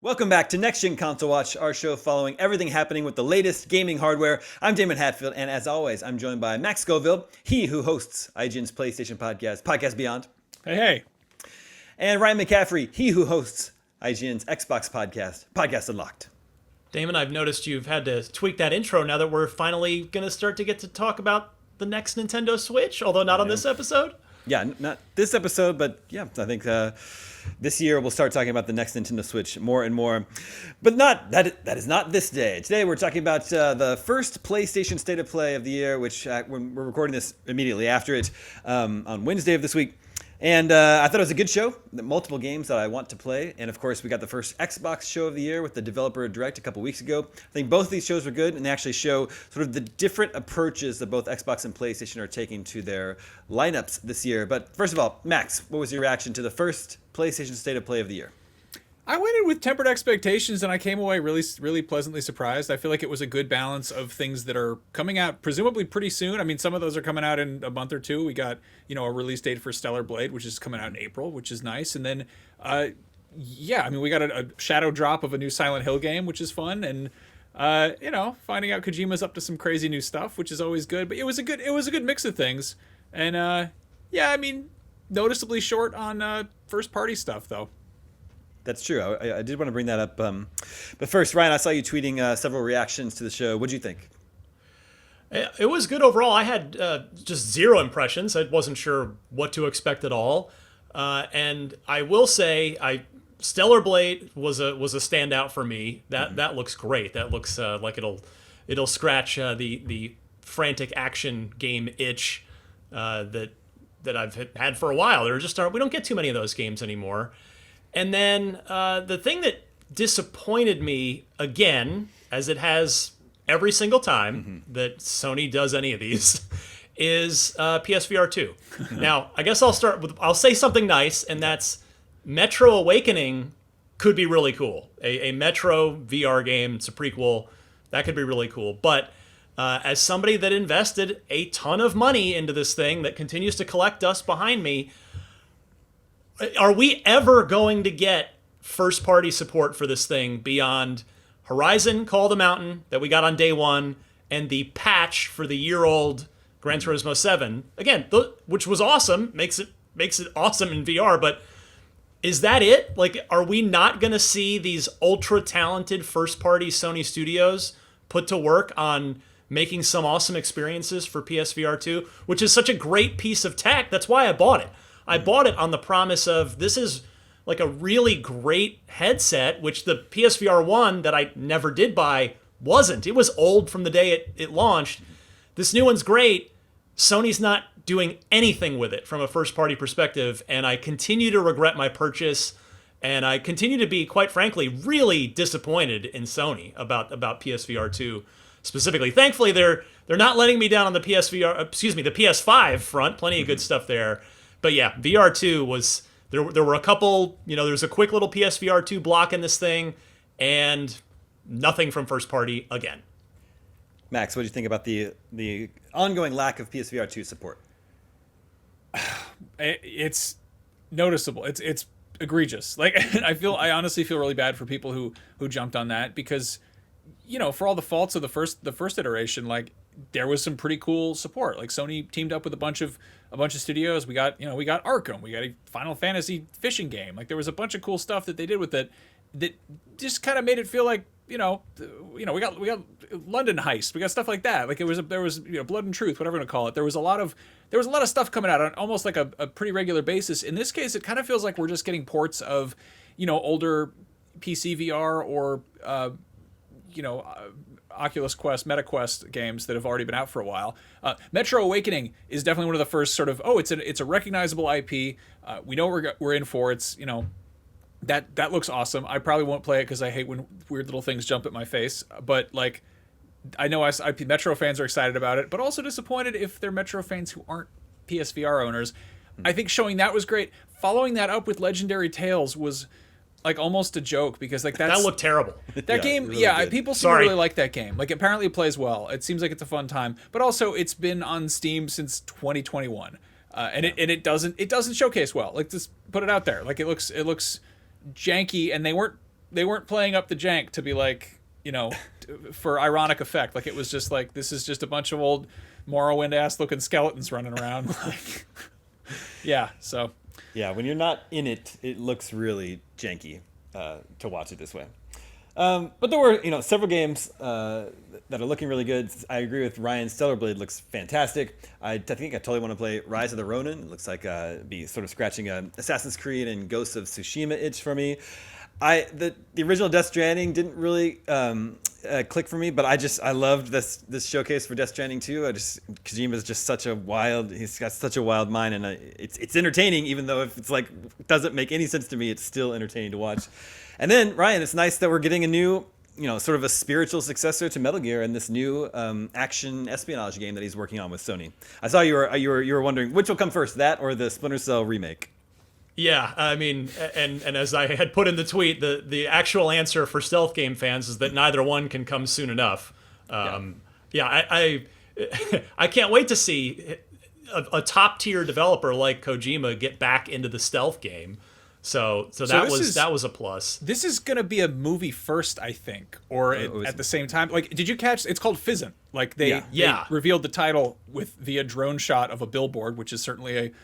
Welcome back to Next Gen Console Watch, our show following everything happening with the latest gaming hardware. I'm Damon Hatfield, and as always, I'm joined by Max Scoville, he who hosts IGN's PlayStation podcast, Podcast Beyond. Hey. And Ryan McCaffrey, he who hosts IGN's Xbox podcast, Podcast Unlocked. Damon, I've noticed you've had to tweak that intro now that we're finally going to start to get to talk about the next Nintendo Switch, although not on this episode. Yeah, not this episode, but yeah, I think this year we'll start talking about the next Nintendo Switch more and more. But that is not this day. Today we're talking about the first PlayStation State of Play of the year, which when we're recording this immediately after it on Wednesday of this week. And I thought it was a good show, multiple games that I want to play. And of course, we got the first Xbox show of the year with the Developer Direct a couple weeks ago. I think both of these shows were good, and they actually show sort of the different approaches that both Xbox and PlayStation are taking to their lineups this year. But first of all, Max, what was your reaction to the first PlayStation State of Play of the year? I went in with tempered expectations, and I came away really pleasantly surprised. I feel like it was a good balance of things that are coming out presumably pretty soon. I mean, some of those are coming out in a month or two. We got, a release date for Stellar Blade, which is coming out in April, which is nice. And then, we got a shadow drop of a new Silent Hill game, which is fun. And, finding out Kojima's up to some crazy new stuff, which is always good. But it was a good mix of things. And, noticeably short on first party stuff, though. That's true. I did want to bring that up. But first, Ryan, I saw you tweeting several reactions to the show. What'd you think? It was good overall. I had just zero impressions. I wasn't sure what to expect at all. And I will say, Stellar Blade was a standout for me. That looks great. That looks like it'll scratch the frantic action game itch that I've had for a while. We don't get too many of those games anymore. And then the thing that disappointed me, again, as it has every single time that Sony does any of these, is PSVR 2. Now, I guess I'll say something nice, and that's Metro Awakening could be really cool. A Metro VR game, it's a prequel, that could be really cool. But as somebody that invested a ton of money into this thing that continues to collect dust behind me, are we ever going to get first-party support for this thing beyond Horizon Call of the Mountain that we got on day one and the patch for the year-old Gran Turismo 7? Again, which was awesome, makes it awesome in VR, but is that it? Like, are we not going to see these ultra-talented first-party Sony studios put to work on making some awesome experiences for PSVR 2, which is such a great piece of tech? That's why I bought it. I bought it on the promise of this is like a really great headset, which the PSVR 1 that I never did buy wasn't. It was old from the day it launched. This new one's great. Sony's not doing anything with it from a first-party perspective, and I continue to regret my purchase, and I continue to be, quite frankly, really disappointed in Sony about PSVR 2 specifically. Thankfully, they're not letting me down on the the PS5 front. Plenty of good stuff there. But yeah, VR2 was, there were a couple, there's a quick little PSVR 2 block in this thing, and nothing from first party again. Max, what do you think about the ongoing lack of PSVR 2 support? It's noticeable. It's egregious. Like, I honestly feel really bad for people who jumped on that because, for all the faults of the first iteration, like, there was some pretty cool support. Like, Sony teamed up with a bunch of studios. We got Arkham. We got a Final Fantasy fishing game. Like, there was a bunch of cool stuff that they did with it that just kind of made it feel like, we got London Heist. We got stuff like that. Like, there was Blood and Truth, whatever you want to call it. There was a lot of stuff coming out on almost like a pretty regular basis. In this case, it kind of feels like we're just getting ports of, older PC VR or Oculus Quest, MetaQuest games that have already been out for a while. Metro Awakening is definitely one of the first sort of, it's a recognizable IP. We know what we're in for. It's, that looks awesome. I probably won't play it because I hate when weird little things jump at my face. But, like, I know Metro fans are excited about it, but also disappointed if they're Metro fans who aren't PSVR owners. I think showing that was great. Following that up with Legendary Tales was like almost a joke because like that looked terrible. That game, really people seem to really like that game. Like, apparently it plays well. It seems like it's a fun time, but also it's been on Steam since 2021, and it doesn't showcase well. Like, just put it out there. Like, it looks janky, and they weren't playing up the jank to be like, for ironic effect. Like, it was just like, this is just a bunch of old Morrowind ass looking skeletons running around. Like, yeah. So yeah, when you're not in it, it looks really janky to watch it this way. But there were, several games that are looking really good. I agree with Ryan. Stellar Blade looks fantastic. I think I totally want to play Rise of the Ronin. It looks like be sort of scratching a Assassin's Creed and Ghosts of Tsushima itch for me. The original Death Stranding didn't really click for me, but I loved this showcase for Death Stranding too. Kojima's just he's got such a wild mind, and it's entertaining, even though if it's like doesn't make any sense to me, it's still entertaining to watch. And then Ryan, it's nice that we're getting a new, sort of a spiritual successor to Metal Gear and this new action espionage game that he's working on with Sony. I saw you were wondering which will come first, that or the Splinter Cell remake. Yeah, I mean, and as I had put in the tweet, the actual answer for stealth game fans is that neither one can come soon enough. I can't wait to see a top tier developer like Kojima get back into the stealth game. So that was a plus. This is gonna be a movie first, I think, or at the same time. Like, did you catch? It's called Fizzant. Like they revealed the title via drone shot of a billboard, which is certainly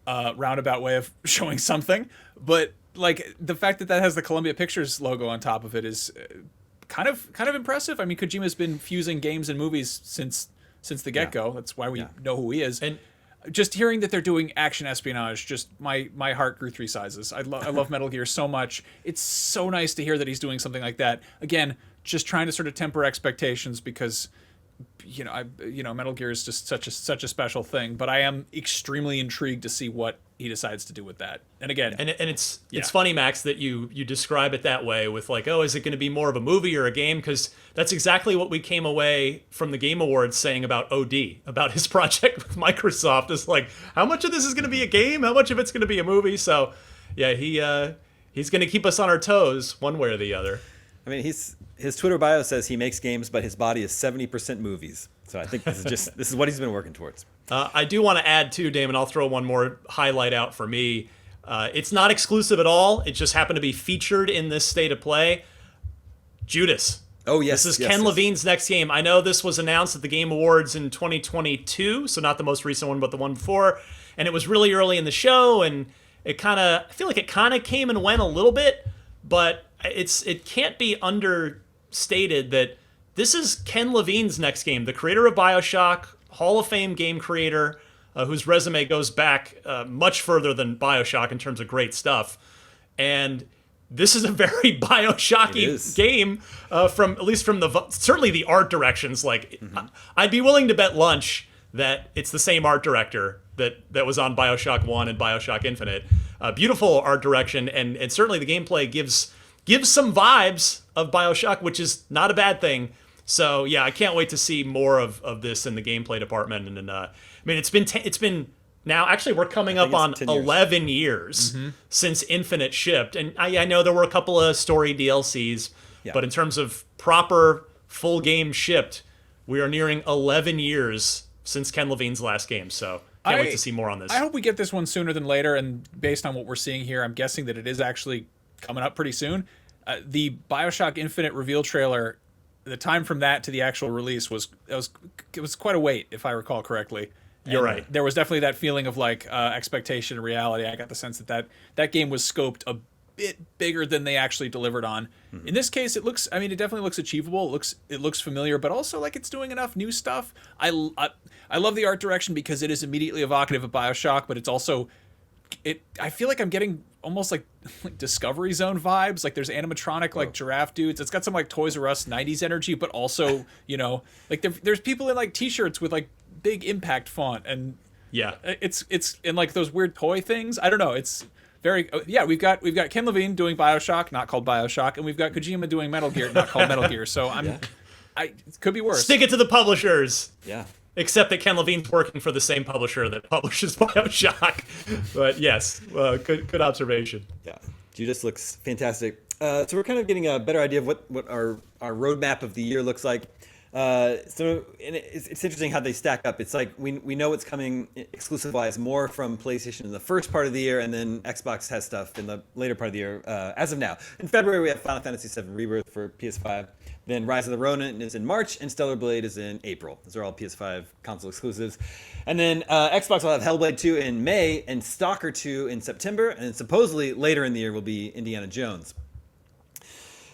a roundabout way of showing something. But like the fact that has the Columbia Pictures logo on top of it is kind of impressive. I mean, Kojima's been fusing games and movies since the get-go. Yeah. That's why we know who he is. And just hearing that they're doing action espionage, just my heart grew 3 sizes. I love Metal Gear so much. It's so nice to hear that he's doing something like that. Again, just trying to sort of temper expectations because Metal Gear is just such a special thing. But I am extremely intrigued to see what he decides to do with that. And again, and it's funny, Max, that you describe it that way with like, oh, is it going to be more of a movie or a game? Because that's exactly what we came away from the Game Awards saying about OD, about his project with Microsoft. Is like, how much of this is going to be a game? How much of it's going to be a movie? So, yeah, he's going to keep us on our toes one way or the other. I mean, his Twitter bio says he makes games, but his body is 70% movies. So I think this is what he's been working towards. I do want to add too, Damon. I'll throw one more highlight out for me. It's not exclusive at all. It just happened to be featured in this state of play. Judas. Oh yes, this is Ken Levine's next game. I know this was announced at the Game Awards in 2022, so not the most recent one, but the one before. And it was really early in the show, and I feel like it kind of came and went a little bit, but it can't be understated that this is Ken Levine's next game, the creator of BioShock, Hall of Fame game creator, whose resume goes back much further than BioShock in terms of great stuff. And this is a very BioShocky game, from at least from certainly the art directions. Like, I'd be willing to bet lunch that it's the same art director that was on BioShock 1 and BioShock Infinite. Beautiful art direction, and certainly the gameplay gives some vibes of BioShock, which is not a bad thing. So yeah, I can't wait to see more of this in the gameplay department. And I mean, it's been now, actually we're coming up on 11 years since Infinite shipped, and I know there were a couple of story DLCs, but in terms of proper full game shipped, we are nearing 11 years since Ken Levine's last game. So can't wait to see more on this. I hope we get this one sooner than later, and based on what we're seeing here, I'm guessing that it is actually coming up pretty soon. The BioShock Infinite reveal trailer, the time from that to the actual release was quite a wait, if I recall correctly. You're right. There was definitely that feeling of like expectation and reality. I got the sense that game was scoped a bit bigger than they actually delivered on. In this case, it definitely looks achievable. It looks familiar, but also like it's doing enough new stuff. I love the art direction because it is immediately evocative of BioShock, but it's also I feel like I'm getting almost like Discovery Zone vibes. Like there's animatronic like giraffe dudes. It's got some like Toys R Us 90s energy, but also, like there's people in like t-shirts with like big impact font, and it's in like those weird toy things. I don't know. It's very we've got Ken Levine doing BioShock, not called BioShock, and we've got Kojima doing Metal Gear, not called Metal Gear. So it could be worse. Stick it to the publishers. Yeah. Except that Ken Levine's working for the same publisher that publishes BioShock. But yes, good observation. Yeah, Judas looks fantastic. So we're kind of getting a better idea of what our roadmap of the year looks like. And it's interesting how they stack up. It's like we know what's coming exclusive wise more from PlayStation in the first part of the year, and then Xbox has stuff in the later part of the year. As of now, in February we have Final Fantasy VII Rebirth for PS5. Then Rise of the Ronin is in March, and Stellar Blade is in April. Those are all PS5 console exclusives. And then Xbox will have Hellblade 2 in May, and Stalker 2 in September, and then supposedly later in the year will be Indiana Jones.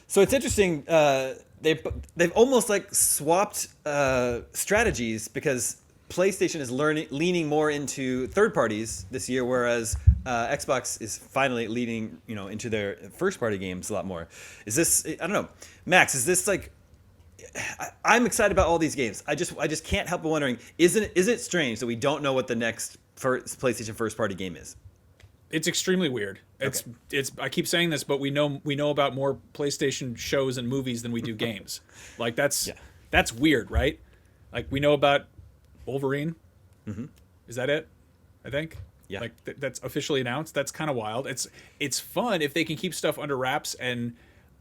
So it's interesting. They've almost like swapped strategies because PlayStation is leaning more into third parties this year, whereas Xbox is finally leading into their first party games a lot more. Is this, I don't know, Max? Is this like? I'm excited about all these games. I just can't help but wondering, is it strange that we don't know what the next PlayStation first party game is? It's extremely weird. It's I keep saying this, but we know about more PlayStation shows and movies than we do games. Like that's weird, right? Like we know about Wolverine. Mm-hmm. Is that it? I think. Yeah. Like that's officially announced. That's kind of wild. It's fun if they can keep stuff under wraps, and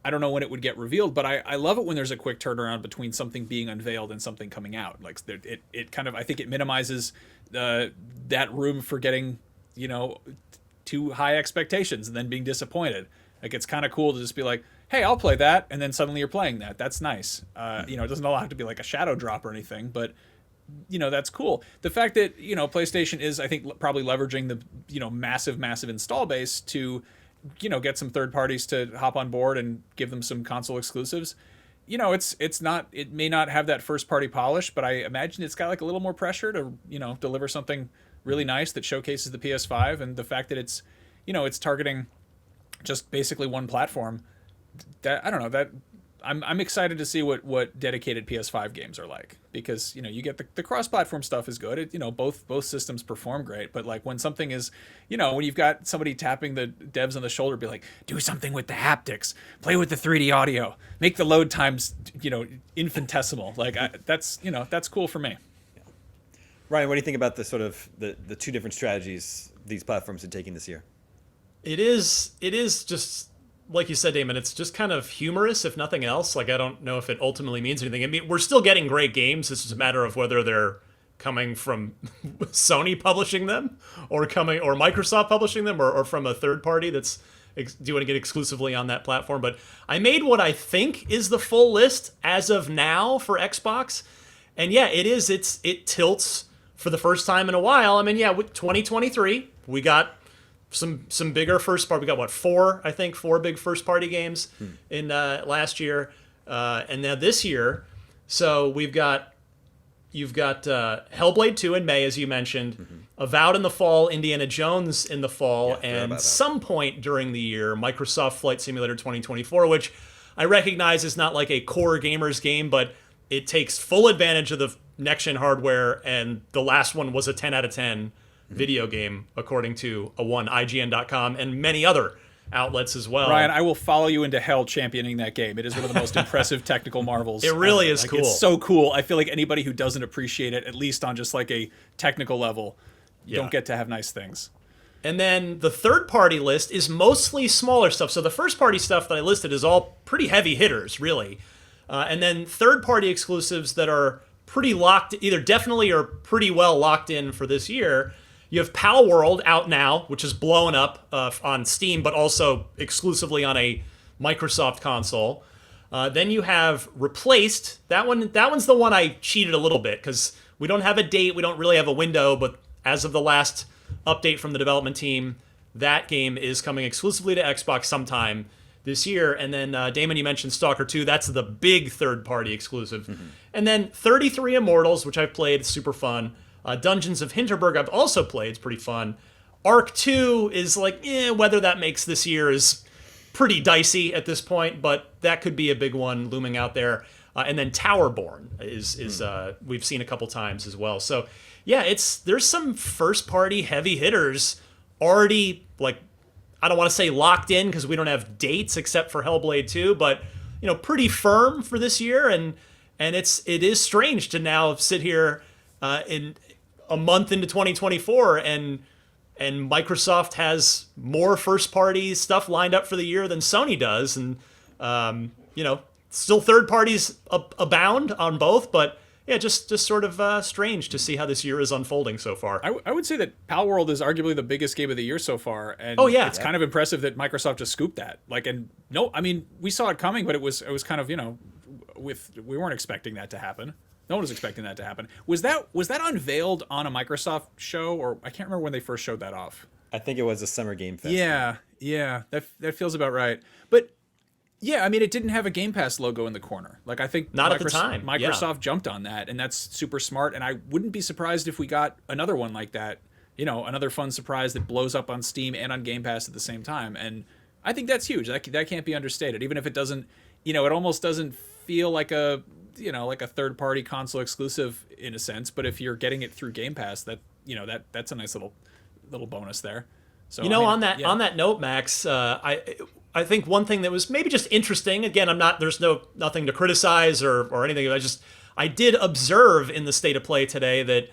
I don't know when it would get revealed, but I love it when there's a quick turnaround between something being unveiled and something coming out. Like it kind of, I think it minimizes that room for getting too high expectations and then being disappointed. Like it's kind of cool to just be like, hey, I'll play that, and then suddenly you're playing that. That's nice. It doesn't all have to be like a shadow drop or anything, but that's cool. The fact that PlayStation is, I think, probably leveraging the massive install base to get some third parties to hop on board and give them some console exclusives. It may not have that first party polish, but I imagine it's got like a little more pressure to deliver something really nice that showcases the PS5, and the fact that it's targeting just basically one platform. That I don't know, that I'm excited to see what dedicated PS5 games are like, because you get the cross-platform stuff is good. Both systems perform great, but like when something is when you've got somebody tapping the devs on the shoulder, be like, do something with the haptics, play with the 3D audio, make the load times infinitesimal. Like that's cool for me. Ryan, what do you think about the sort of the two different strategies these platforms are taking this year? It is just like you said, Damon. It's just kind of humorous, if nothing else. Like I don't know if it ultimately means anything. I mean, we're still getting great games. It's just a matter of whether they're coming from Sony publishing them, or Microsoft publishing them, or from a third party that's doing it exclusively on that platform. But I made what I think is the full list as of now for Xbox, and yeah, it tilts for the first time in a while. I mean, yeah, with 2023, we got some bigger first part. We got four big first party games in last year, and now this year. So you've got Hellblade 2 in May, as you mentioned, Avowed in the fall, Indiana Jones in the fall, and some point during the year, Microsoft Flight Simulator 2024, which I recognize is not like a core gamers game, but it takes full advantage of the next-gen hardware, and the last one was a 10 out of 10 video game, according to IGN.com and many other outlets as well. Ryan, I will follow you into hell championing that game. It is one of the most impressive technical marvels. It really is cool. It's so cool. I feel like anybody who doesn't appreciate it, at least on just like a technical level, don't get to have nice things. And then the third-party list is mostly smaller stuff. So the first-party stuff that I listed is all pretty heavy hitters, really. And then third-party exclusives that are pretty locked, either definitely or pretty well locked in for this year. You have Pal World out now, which is blowing up on Steam, but also exclusively on a Microsoft console. Then you have Replaced. That one's the one I cheated a little bit because we don't have a date, we don't really have a window, but as of the last update from the development team, that game is coming exclusively to Xbox sometime this year. And then Damon, you mentioned Stalker 2. That's the big third-party exclusive. Mm-hmm. And then 33 Immortals, which I've played. It's super fun. Dungeons of Hinterberg I've also played. It's pretty fun. Arc 2 is like, whether that makes this year is pretty dicey at this point, but that could be a big one looming out there. And then Towerborn is we've seen a couple times as well. So yeah, there's some first-party heavy hitters already, like, I don't want to say locked in because we don't have dates except for Hellblade 2, but pretty firm for this year. And it is strange to now sit here in a month into 2024 and Microsoft has more first party stuff lined up for the year than Sony does, and still third parties abound on both, but yeah, just sort of strange to see how this year is unfolding so far. I would say that Pal World is arguably the biggest game of the year so far, and Oh, yeah. it's kind of impressive that Microsoft just scooped that. Like, and no, I mean, we saw it coming, but it was kind of, we weren't expecting that to happen. No one was expecting that to happen. Was that unveiled on a Microsoft show, or I can't remember when they first showed that off? I think it was a Summer Game Fest. Yeah, that feels about right. But yeah, I mean, it didn't have a Game Pass logo in the corner. Like, I think Not at the time. Microsoft jumped on that, and that's super smart. And I wouldn't be surprised if we got another one like that. Another fun surprise that blows up on Steam and on Game Pass at the same time. And I think that's huge. That can't be understated. Even if it doesn't, it almost doesn't feel like a third-party console exclusive in a sense. But if you're getting it through Game Pass, that's a nice little bonus there. So on that note, Max, I think one thing that was maybe just interesting. Again, there's nothing to criticize or anything. I did observe in the state of play today that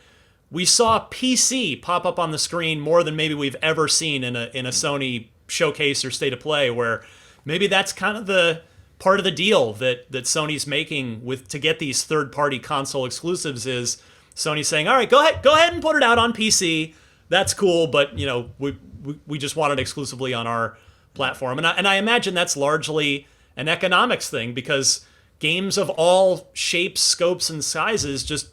we saw PC pop up on the screen more than maybe we've ever seen in a Sony showcase or state of play, where maybe that's kind of the part of the deal that Sony's making to get these third-party console exclusives is Sony saying, all right, go ahead and put it out on PC. That's cool, but we just want it exclusively on our platform. And I imagine that's largely an economics thing, because games of all shapes, scopes, and sizes just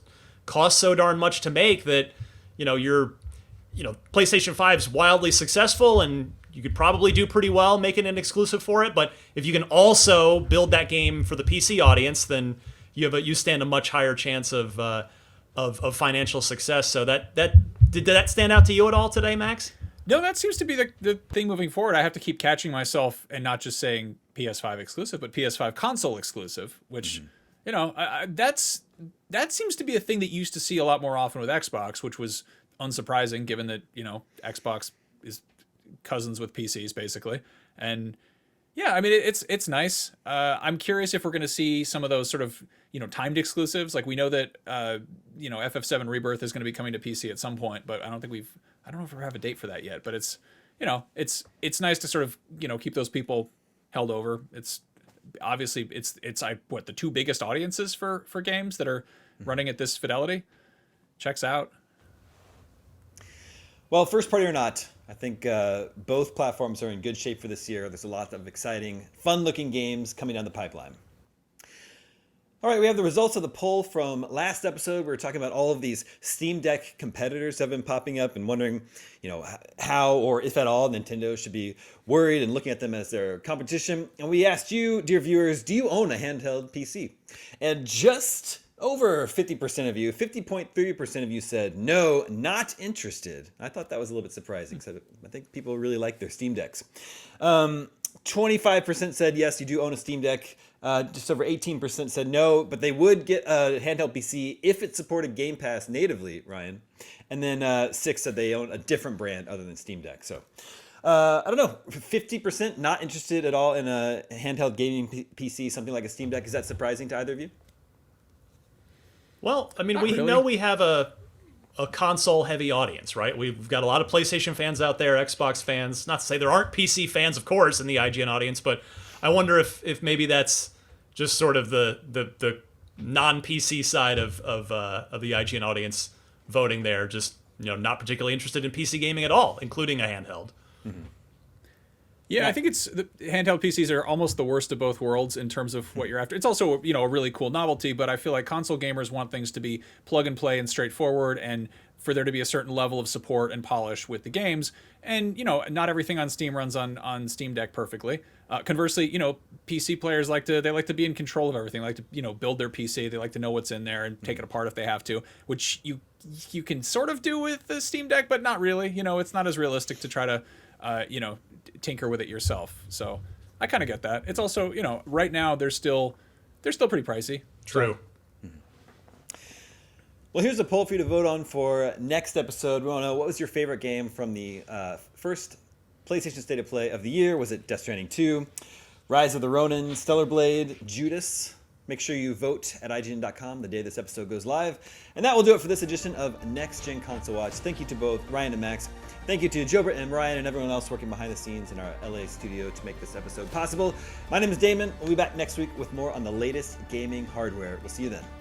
cost so darn much to make that PlayStation 5's wildly successful, and you could probably do pretty well making an exclusive for it. But if you can also build that game for the PC audience, then you stand a much higher chance of financial success. So did that stand out to you at all today, Max? No, that seems to be the thing moving forward. I have to keep catching myself and not just saying PS5 exclusive, but PS5 console exclusive, which, that seems to be a thing that you used to see a lot more often with Xbox, which was unsurprising given that, Xbox is cousins with PCs basically. And yeah, I mean, it's nice. I'm curious if we're going to see some of those sort of, timed exclusives. Like, we know that, FF7 Rebirth is going to be coming to PC at some point, but I don't know if we have a date for that yet. But it's it's nice to sort of, keep those people held over. It's obviously it's the two biggest audiences for games that are running at this fidelity. Checks out. Well, first party or not, I think both platforms are in good shape for this year. There's a lot of exciting, fun-looking games coming down the pipeline. All right, we have the results of the poll from last episode. We were talking about all of these Steam Deck competitors that have been popping up and wondering, how or if at all Nintendo should be worried and looking at them as their competition. And we asked you, dear viewers, do you own a handheld PC? And just over 50% of you, 50.3% of you said no, not interested. I thought that was a little bit surprising, because I think people really like their Steam Decks. 25% said yes, you do own a Steam Deck. Just over 18% said no, but they would get a handheld PC if it supported Game Pass natively, Ryan. And then 6 said they own a different brand other than Steam Deck. So I don't know, 50% not interested at all in a handheld gaming PC, something like a Steam Deck. Is that surprising to either of you? Well, I mean, Not we really. know we have a console-heavy audience, right? We've got a lot of PlayStation fans out there, Xbox fans. Not to say there aren't PC fans, of course, in the IGN audience, but I wonder if maybe that's just sort of the non-PC side of the IGN audience voting there, just not particularly interested in PC gaming at all, including a handheld. Mm-hmm. Yeah, I think the handheld PCs are almost the worst of both worlds in terms of what you're after. It's also, a really cool novelty, but I feel like console gamers want things to be plug and play and straightforward, and for there to be a certain level of support and polish with the games. And, not everything on Steam runs on Steam Deck perfectly. Conversely, PC players like to be in control of everything, like to, build their PC. They like to know what's in there and take it apart if they have to, which you can sort of do with the Steam Deck, but not really. It's not as realistic to try to, tinker with it yourself. So I kind of get that. It's also, right now they're still pretty pricey. True. So. Well, here's a poll for you to vote on for next episode. We want to know, what was your favorite game from the first PlayStation State of Play of the year? Was it Death Stranding 2, Rise of the Ronin, Stellar Blade, Judas? Make sure you vote at IGN.com the day this episode goes live. And that will do it for this edition of Next Gen Console Watch. Thank you to both Ryan and Max. Thank you to Jobert and Ryan and everyone else working behind the scenes in our LA studio to make this episode possible. My name is Damon. We'll be back next week with more on the latest gaming hardware. We'll see you then.